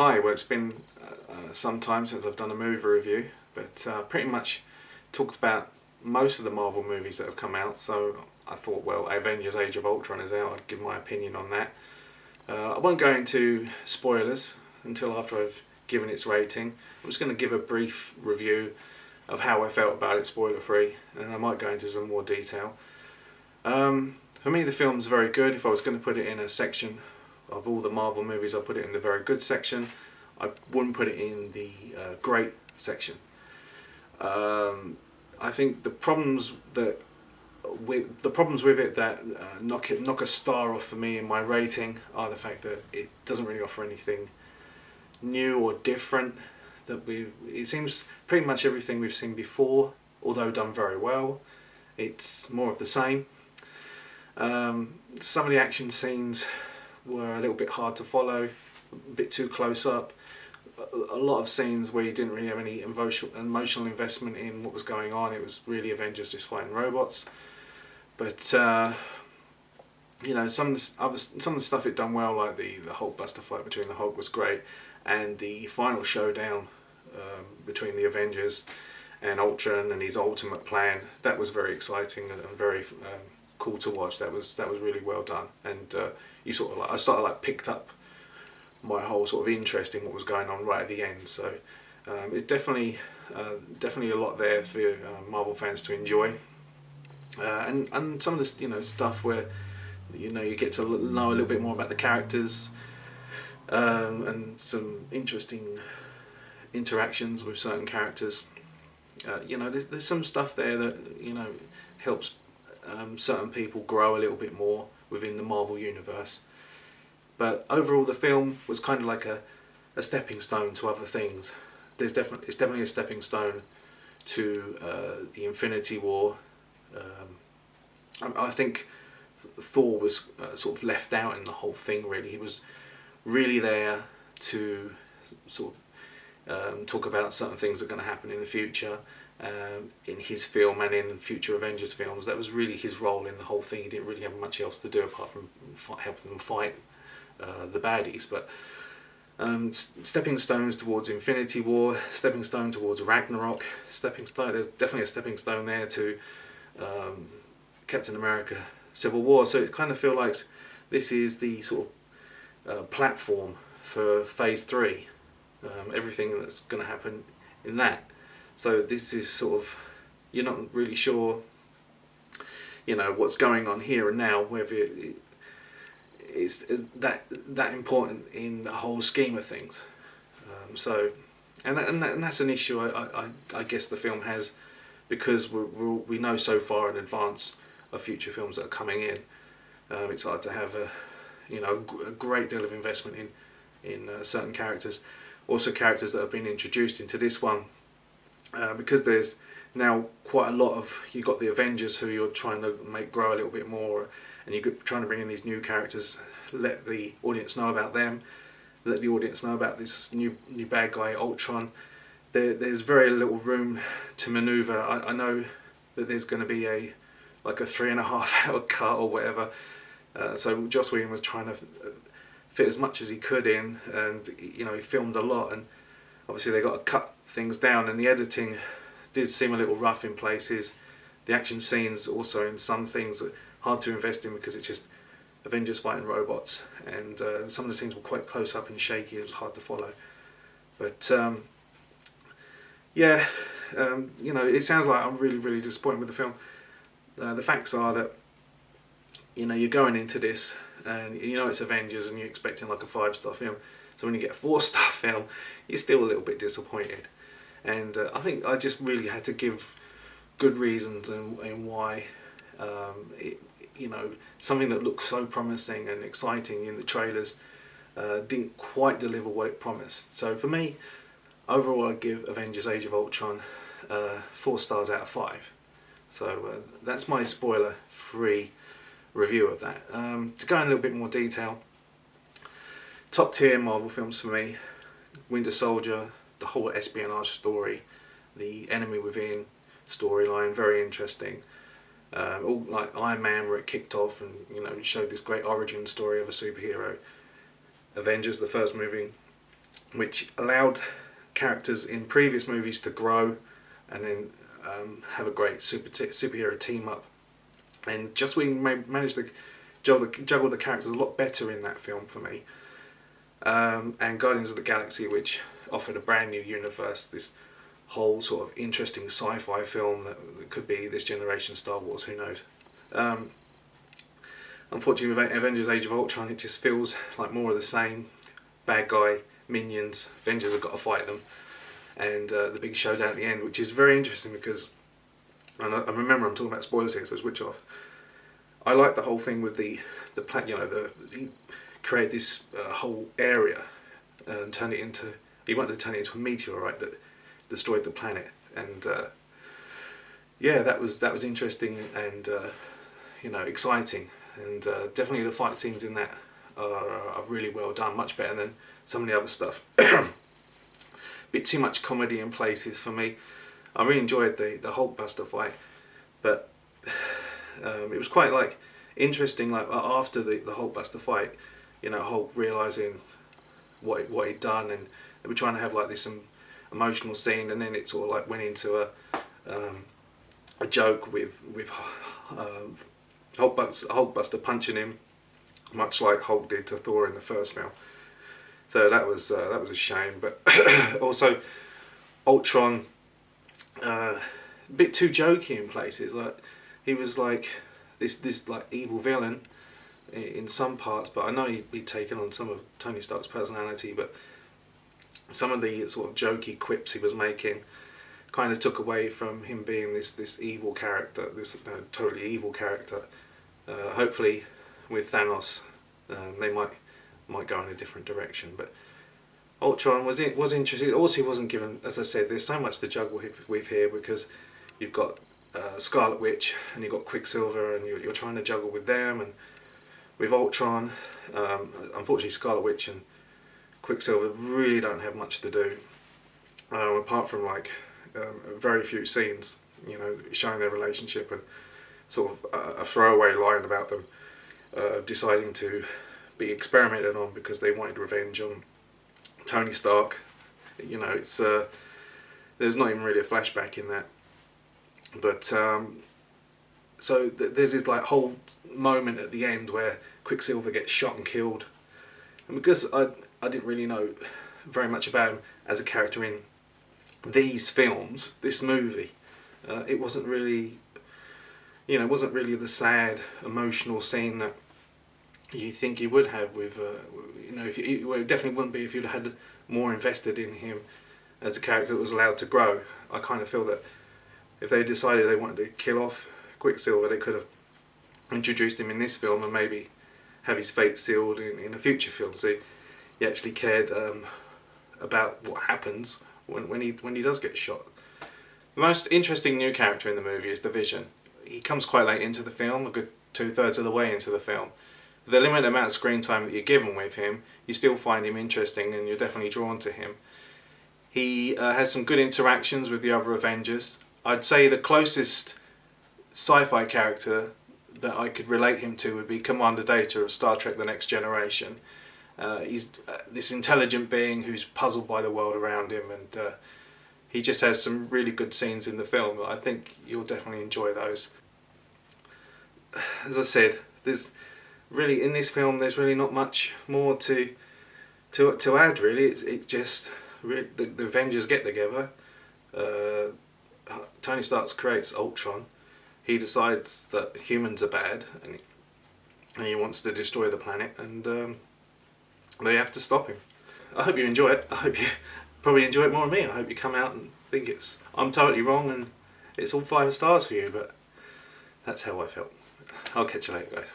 Hi, well it's been some time since I've done a movie review, but pretty much talked about most of the Marvel movies that have come out, so I thought, well, Avengers Age of Ultron is out, I'd give my opinion on that. I won't go into spoilers until after I've given its rating. I'm just going to give a brief review of how I felt about it, spoiler free, and I might go into some more detail. For me the film's very good. If I was going to put it in a section of all the Marvel movies, I'll put it in the very good section. I wouldn't put it in the great section. I think the problems with it that knock a star off for me in my rating are the fact that it doesn't really offer anything new or different. It seems pretty much everything we've seen before, although done very well. It's more of the same. Some of the action scenes were a little bit hard to follow, a bit too close up. A lot of scenes where you didn't really have any emotional investment in what was going on. It was really Avengers just fighting robots. But you know, some of the stuff it done well, like the Hulkbuster fight between the Hulk was great, and the final showdown between the Avengers and Ultron and his ultimate plan, that was very exciting and very cool to watch. That was really well done, and you sort of I started picked up my whole sort of interest in what was going on right at the end. So it's definitely a lot there for Marvel fans to enjoy, and some of this stuff where you get to know a little bit more about the characters, and some interesting interactions with certain characters. There's some stuff there that helps certain people grow a little bit more within the Marvel universe. But overall the film was kind of like a stepping stone to other things. It's definitely a stepping stone to the Infinity War. I think Thor was sort of left out in the whole thing really. He was really there to sort of talk about certain things that are going to happen in the future, in his film and in future Avengers films. That was really his role in the whole thing. He didn't really have much else to do apart from helping them fight the baddies. But stepping stones towards Infinity War, stepping stone towards Ragnarok, there's definitely a stepping stone there to Captain America Civil War. So it kind of feels like this is the sort of platform for phase 3, everything that's going to happen in that. So this is sort of, you're not really sure what's going on here and now, whether it's that important in the whole scheme of things. And that's an issue I guess the film has, because we know so far in advance of future films that are coming in. It's hard to have a great deal of investment in certain characters, also characters that have been introduced into this one, because there's now quite a lot of, you've got the Avengers who you're trying to make grow a little bit more, and you're trying to bring in these new characters, let the audience know about them, let the audience know about this new bad guy Ultron. There's very little room to maneuver. I know that there's going to be a 3.5 hour cut or whatever, so Joss Whedon was trying to fit as much as he could in, and he filmed a lot, and obviously they got to cut things down, and the editing did seem a little rough in places. The action scenes also, in some things, are hard to invest in because it's just Avengers fighting robots, and some of the scenes were quite close up and shaky. It was hard to follow. But it sounds like I'm really disappointed with the film. The facts are that you're going into this and it's Avengers and you're expecting like a 5-star film. So when you get a 4-star film, you're still a little bit disappointed. And I think I just really had to give good reasons and why something that looked so promising and exciting in the trailers didn't quite deliver what it promised. So for me, overall I give Avengers Age of Ultron 4 stars out of 5. So that's my spoiler-free review of that. To go in a little bit more detail, top tier Marvel films for me: Winter Soldier, the whole espionage story, the Enemy Within storyline, very interesting. All like Iron Man, where it kicked off and showed this great origin story of a superhero. Avengers, the first movie, which allowed characters in previous movies to grow and then have a great superhero team up. And just we managed to juggle the characters a lot better in that film for me. And Guardians of the Galaxy, which offered a brand new universe, this whole sort of interesting sci-fi film that could be this generation Star Wars, who knows. Unfortunately with Avengers Age of Ultron, it just feels like more of the same. Bad guy, minions, Avengers have got to fight them, and the big showdown at the end, which is very interesting because, and I remember I'm talking about spoilers here, so switch off. I like the whole thing with the planet, you know, he created this whole area and turned it into, he wanted to turn it into a meteorite that destroyed the planet, and yeah, that was interesting and you know, exciting, and definitely the fight scenes in that are really well done, much better than some of the other stuff. Bit too much comedy in places for me. I really enjoyed the Hulkbuster fight, but it was quite like interesting. Like after the Hulkbuster fight, you know, Hulk realizing what he'd done, and they were trying to have like this emotional scene, and then it sort of like went into a joke with Hulkbuster punching him, much like Hulk did to Thor in the first film. So that was a shame. But also Ultron, a bit too jokey in places. Like he was like this like evil villain in some parts, but I know he'd taken on some of Tony Stark's personality. But some of the sort of jokey quips he was making kind of took away from him being this evil character, this totally evil character. Hopefully, with Thanos, they might go in a different direction. But Ultron was interesting. Also, he wasn't given, as I said, there's so much to juggle with here because you've got Scarlet Witch and you've got Quicksilver, and you're trying to juggle with them. And with Ultron, unfortunately, Scarlet Witch and Quicksilver really don't have much to do, apart from like very few scenes, you know, showing their relationship and sort of a throwaway line about them deciding to be experimented on because they wanted revenge on Tony Stark. You know, it's there's not even really a flashback in that, but so there's this like whole moment at the end where Quicksilver gets shot and killed, and because I didn't really know very much about him as a character in these films, this movie, it wasn't really, you know, it wasn't really the sad emotional scene that you think you would have with, you know, well, it definitely wouldn't be if you'd had more invested in him as a character that was allowed to grow. I kind of feel that if they decided they wanted to kill off Quicksilver, they could have introduced him in this film and maybe have his fate sealed in a future film, so he actually cared about what happens when he does get shot. The most interesting new character in the movie is the Vision. He comes quite late into the film, a good 2/3 of the way into the film. The limited amount of screen time that you're given with him, you still find him interesting and you're definitely drawn to him. He has some good interactions with the other Avengers. I'd say the closest sci-fi character that I could relate him to would be Commander Data of Star Trek The Next Generation. He's this intelligent being who's puzzled by the world around him, and he just has some really good scenes in the film. I think you'll definitely enjoy those. As I said, there's really, in this film, there's really not much more to add. Really, it's just really, the Avengers get together. Tony Stark creates Ultron. He decides that humans are bad, and he wants to destroy the planet, and they have to stop him. I hope you enjoy it. I hope you probably enjoy it more than me. I hope you come out and think I'm totally wrong and it's all 5 stars for you, but that's how I felt. I'll catch you later, guys.